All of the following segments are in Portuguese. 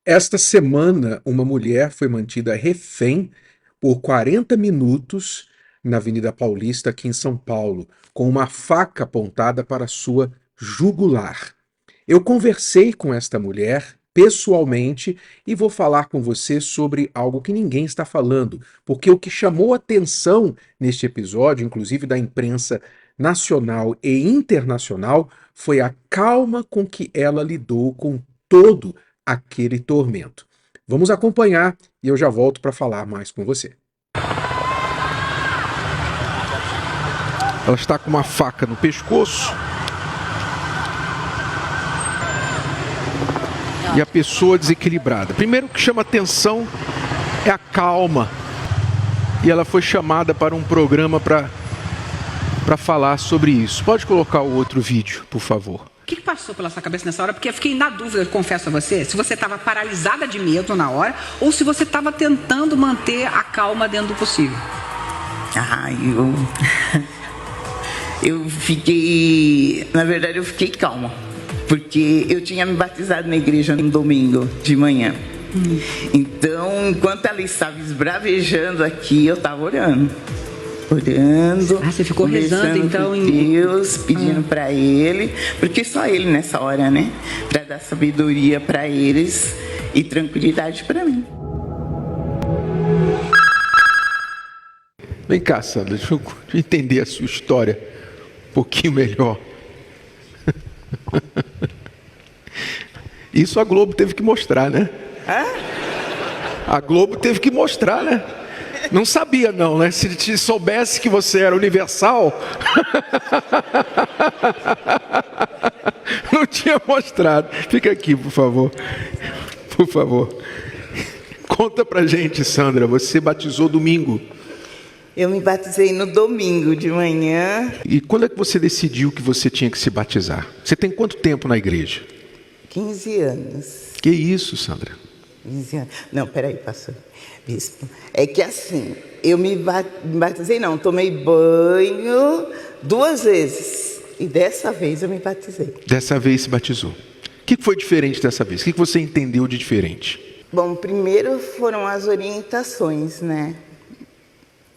Esta semana, uma mulher foi mantida refém por 40 minutos na Avenida Paulista, aqui em São Paulo, com uma faca apontada para sua jugular. Eu conversei com esta mulher pessoalmente e vou falar com você sobre algo que ninguém está falando, porque o que chamou atenção neste episódio, inclusive da imprensa nacional e internacional, foi a calma com que ela lidou com todo aquele tormento. Vamos acompanhar e eu já volto para falar mais com você. Ela está com uma faca no pescoço. E a pessoa desequilibrada. Primeiro, o que chama atenção é a calma. E ela foi chamada para um programa para falar sobre isso. Pode colocar o outro vídeo, por favor. O que passou pela sua cabeça nessa hora? Porque eu fiquei na dúvida, eu confesso a você, se você estava paralisada de medo na hora ou se você estava tentando manter a calma dentro do possível. Eu fiquei... Na verdade, eu fiquei calma. Porque eu tinha me batizado na igreja no domingo de manhã. Então, enquanto ela estava esbravejando aqui, eu estava orando. Você ficou rezando então com Deus, pedindo para Ele, porque só Ele nessa hora, né? Para dar sabedoria para eles e tranquilidade para mim. Vem cá, Sandra, deixa eu entender a sua história um pouquinho melhor. Isso a Globo teve que mostrar, né? A Globo teve que mostrar, né? Não sabia não, né? Se soubesse que você era universal, não tinha mostrado. Fica aqui, por favor. Por favor. Conta pra gente, Sandra, você batizou domingo. Eu me batizei no domingo de manhã. E quando é que você decidiu que você tinha que se batizar? Você tem quanto tempo na igreja? 15 anos. Que isso, Sandra? 15 anos. Não, peraí, pastor. Bispo. É que assim, eu me batizei, não, tomei banho 2 vezes. E dessa vez eu me batizei. Dessa vez se batizou. O que foi diferente dessa vez? O que você entendeu de diferente? Bom, primeiro foram as orientações, né?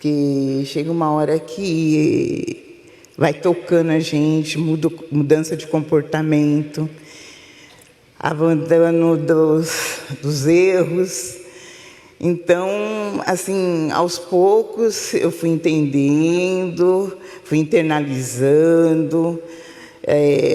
Que chega uma hora que vai tocando a gente, mudança de comportamento, abandono dos erros. Então, assim, aos poucos eu fui entendendo, fui internalizando,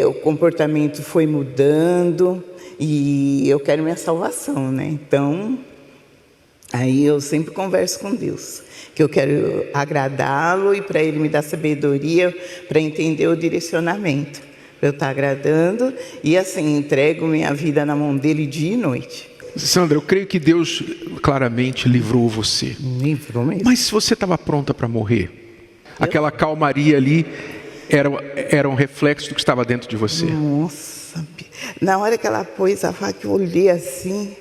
o comportamento foi mudando e eu quero minha salvação, né? Então, aí eu sempre converso com Deus, que eu quero agradá-lo e para Ele me dar sabedoria para entender o direcionamento, para eu estar agradando e assim, entrego minha vida na mão dEle dia e noite. Sandra, eu creio que Deus claramente livrou você. Livrou mesmo. Mas se você estava pronta para morrer, aquela calmaria ali era um reflexo do que estava dentro de você. Nossa, na hora que ela pôs a faca, eu olhei assim,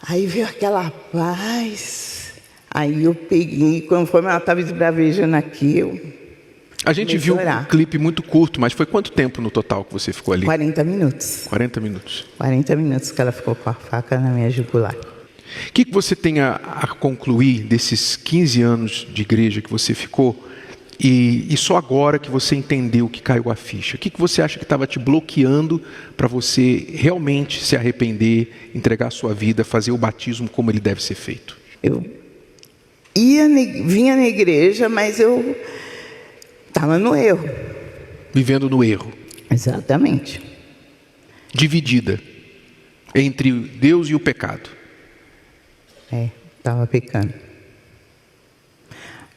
aí veio aquela paz, aí eu peguei, conforme ela estava esbravejando aqui, a gente viu um clipe muito curto, mas foi quanto tempo no total que você ficou ali? 40 minutos. 40 minutos. 40 minutos que ela ficou com a faca na minha jugular. O que você tem a concluir desses 15 anos de igreja que você ficou e só agora que você entendeu que caiu a ficha? O que você acha que estava te bloqueando para você realmente se arrepender, entregar a sua vida, fazer o batismo como ele deve ser feito? Eu vinha na igreja, mas eu estava no erro. Vivendo no erro. Exatamente. Dividida entre Deus e o pecado. Estava pecando.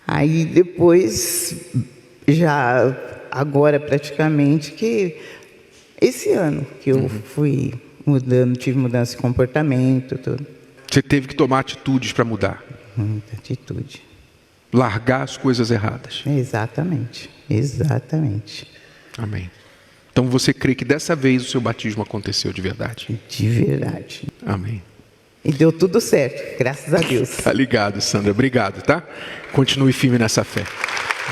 Aí depois, já agora praticamente, que esse ano que eu fui mudando, tive mudança de comportamento, tudo. Você teve que tomar atitudes para mudar. Muita atitude. Largar as coisas erradas. Exatamente. Amém. Então você crê que dessa vez o seu batismo aconteceu de verdade? De verdade. Amém. E deu tudo certo, graças a Deus. Tá ligado, Sandra. Obrigado, tá? Continue firme nessa fé.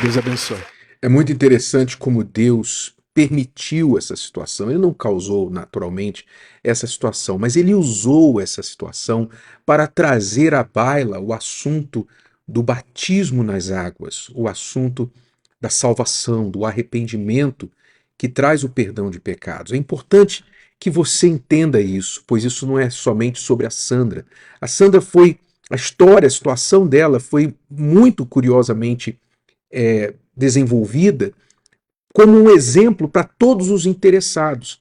Deus abençoe. É muito interessante como Deus permitiu essa situação, ele não causou naturalmente essa situação, mas ele usou essa situação para trazer à baila o assunto do batismo nas águas, o assunto da salvação, do arrependimento que traz o perdão de pecados. É importante que você entenda isso, pois isso não é somente sobre a Sandra. A Sandra foi, a história, a situação dela foi muito curiosamente desenvolvida como um exemplo para todos os interessados.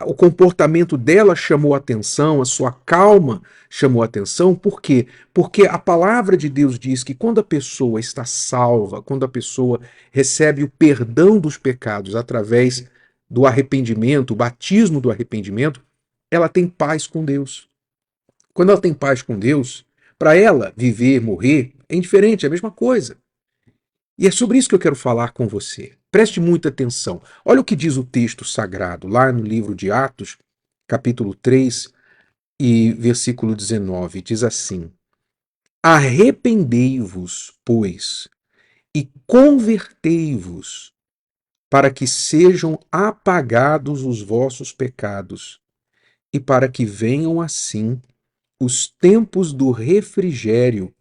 O comportamento dela chamou atenção, a sua calma chamou atenção. Por quê? Porque a palavra de Deus diz que quando a pessoa está salva, quando a pessoa recebe o perdão dos pecados através do arrependimento, o batismo do arrependimento, ela tem paz com Deus. Quando ela tem paz com Deus, para ela viver, morrer, é indiferente, é a mesma coisa. E é sobre isso que eu quero falar com você. Preste muita atenção. Olha o que diz o texto sagrado, lá no livro de Atos, capítulo 3 e versículo 19. Diz assim: Arrependei-vos, pois, e convertei-vos, para que sejam apagados os vossos pecados, e para que venham assim os tempos do refrigério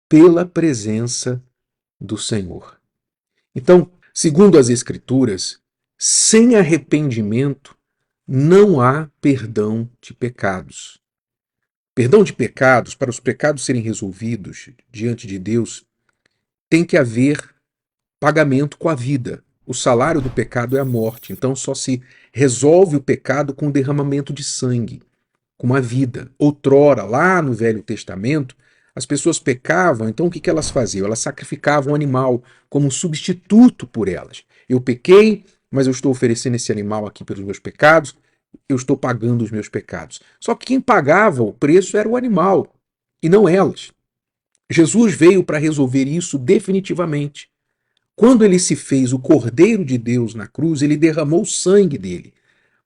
pela presença do Senhor. Então, segundo as Escrituras, sem arrependimento não há perdão de pecados. Perdão de pecados, para os pecados serem resolvidos diante de Deus, tem que haver pagamento com a vida. O salário do pecado é a morte, então só se resolve o pecado com o derramamento de sangue, com uma vida. Outrora, lá no Velho Testamento, as pessoas pecavam, então o que elas faziam? Elas sacrificavam um animal como um substituto por elas. Eu pequei, mas eu estou oferecendo esse animal aqui pelos meus pecados, eu estou pagando os meus pecados. Só que quem pagava o preço era o animal, e não elas. Jesus veio para resolver isso definitivamente. Quando ele se fez o Cordeiro de Deus na cruz, ele derramou o sangue dele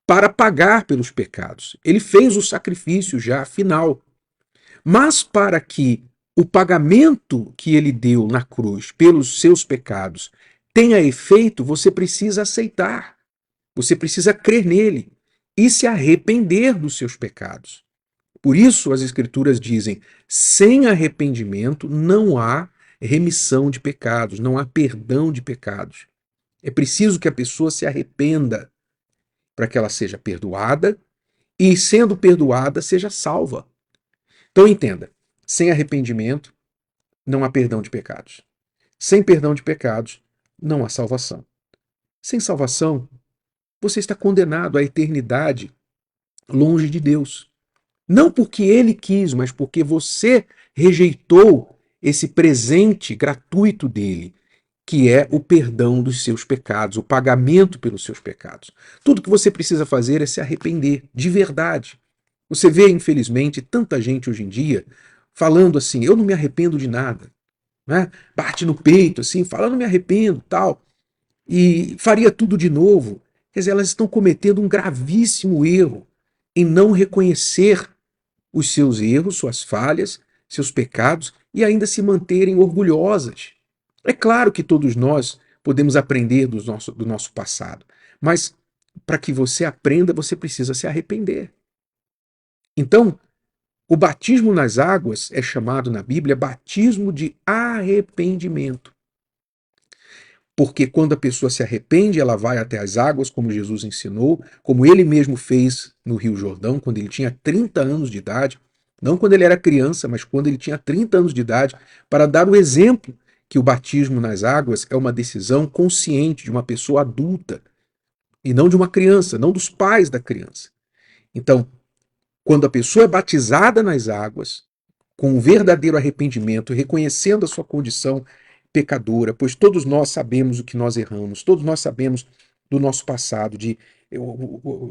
para pagar pelos pecados. Ele fez o sacrifício já final. Mas para que o pagamento que ele deu na cruz pelos seus pecados tenha efeito, você precisa aceitar. Você precisa crer nele e se arrepender dos seus pecados. Por isso as Escrituras dizem: sem arrependimento não há remissão de pecados, não há perdão de pecados. É preciso que a pessoa se arrependa para que ela seja perdoada e, sendo perdoada, seja salva. Então entenda, sem arrependimento não há perdão de pecados. Sem perdão de pecados não há salvação. Sem salvação, você está condenado à eternidade longe de Deus. Não porque ele quis, mas porque você rejeitou esse presente gratuito dele, que é o perdão dos seus pecados, o pagamento pelos seus pecados. Tudo que você precisa fazer é se arrepender, de verdade. Você vê, infelizmente, tanta gente hoje em dia falando assim: eu não me arrependo de nada. Né? Bate no peito, assim, fala: eu não me arrependo, tal. E faria tudo de novo. Quer dizer, elas estão cometendo um gravíssimo erro em não reconhecer os seus erros, suas falhas, seus pecados e ainda se manterem orgulhosas. É claro que todos nós podemos aprender do nosso passado, mas para que você aprenda, você precisa se arrepender. Então, o batismo nas águas é chamado na Bíblia batismo de arrependimento. Porque quando a pessoa se arrepende, ela vai até as águas, como Jesus ensinou, como ele mesmo fez no Rio Jordão, quando ele tinha 30 anos de idade, não quando ele era criança, mas quando ele tinha 30 anos de idade, para dar o exemplo que o batismo nas águas é uma decisão consciente de uma pessoa adulta, e não de uma criança, não dos pais da criança. Então, quando a pessoa é batizada nas águas, com um verdadeiro arrependimento, reconhecendo a sua condição pecadora, pois todos nós sabemos o que nós erramos, todos nós sabemos do nosso passado,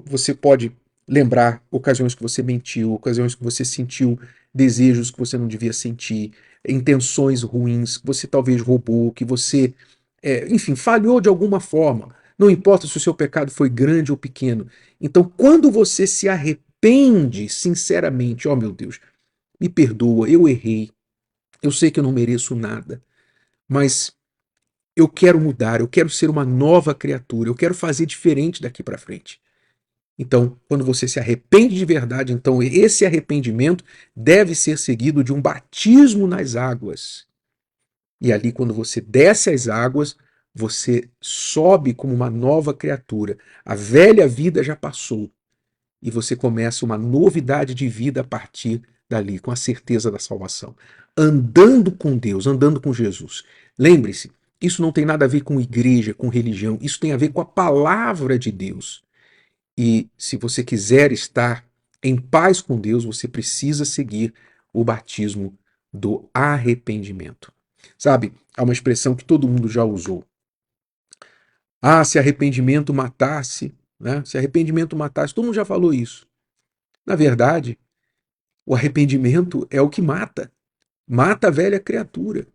você pode lembrar ocasiões que você mentiu, ocasiões que você sentiu desejos que você não devia sentir, intenções ruins, que você talvez roubou, que você, enfim, falhou de alguma forma. Não importa se o seu pecado foi grande ou pequeno. Então, quando você se arrepende sinceramente: ó, meu Deus, me perdoa, eu errei, eu sei que eu não mereço nada, mas eu quero mudar, eu quero ser uma nova criatura, eu quero fazer diferente daqui para frente. Então, quando você se arrepende de verdade, então esse arrependimento deve ser seguido de um batismo nas águas. E ali, quando você desce as águas, você sobe como uma nova criatura. A velha vida já passou. E você começa uma novidade de vida a partir dali, com a certeza da salvação. Andando com Deus, andando com Jesus. Lembre-se, isso não tem nada a ver com igreja, com religião. Isso tem a ver com a palavra de Deus. E se você quiser estar em paz com Deus, você precisa seguir o batismo do arrependimento. Sabe, há uma expressão que todo mundo já usou. Ah, se arrependimento matasse, né? Se arrependimento matasse, todo mundo já falou isso. Na verdade, o arrependimento é o que mata. Mata a velha criatura.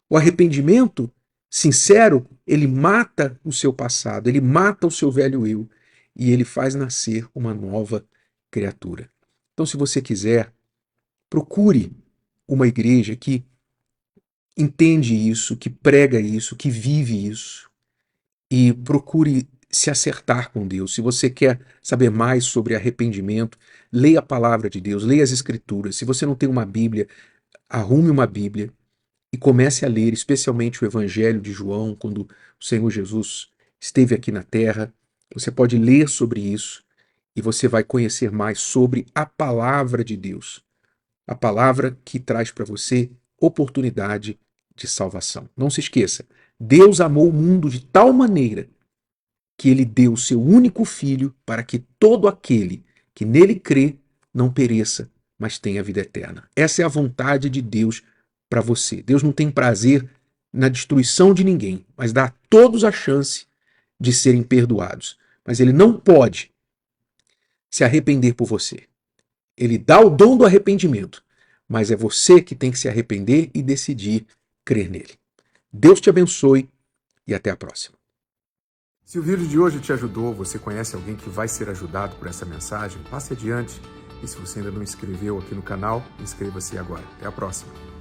O arrependimento sincero, ele mata o seu passado, ele mata o seu velho eu e ele faz nascer uma nova criatura. Então, se você quiser, procure uma igreja que entende isso, que prega isso, que vive isso e procure se acertar com Deus. Se você quer saber mais sobre arrependimento, leia a palavra de Deus, leia as Escrituras. Se você não tem uma Bíblia, arrume uma Bíblia e comece a ler, especialmente o Evangelho de João, quando o Senhor Jesus esteve aqui na terra. Você pode ler sobre isso e você vai conhecer mais sobre a palavra de Deus. A palavra que traz para você oportunidade de salvação. Não se esqueça, Deus amou o mundo de tal maneira que ele deu o seu único filho para que todo aquele que nele crê não pereça, mas tenha vida eterna. Essa é a vontade de Deus para você. Deus não tem prazer na destruição de ninguém, mas dá a todos a chance de serem perdoados. Mas ele não pode se arrepender por você. Ele dá o dom do arrependimento, mas é você que tem que se arrepender e decidir crer nele. Deus te abençoe e até a próxima. Se o vídeo de hoje te ajudou, você conhece alguém que vai ser ajudado por essa mensagem, passe adiante. E se você ainda não inscreveu aqui no canal, inscreva-se agora. Até a próxima.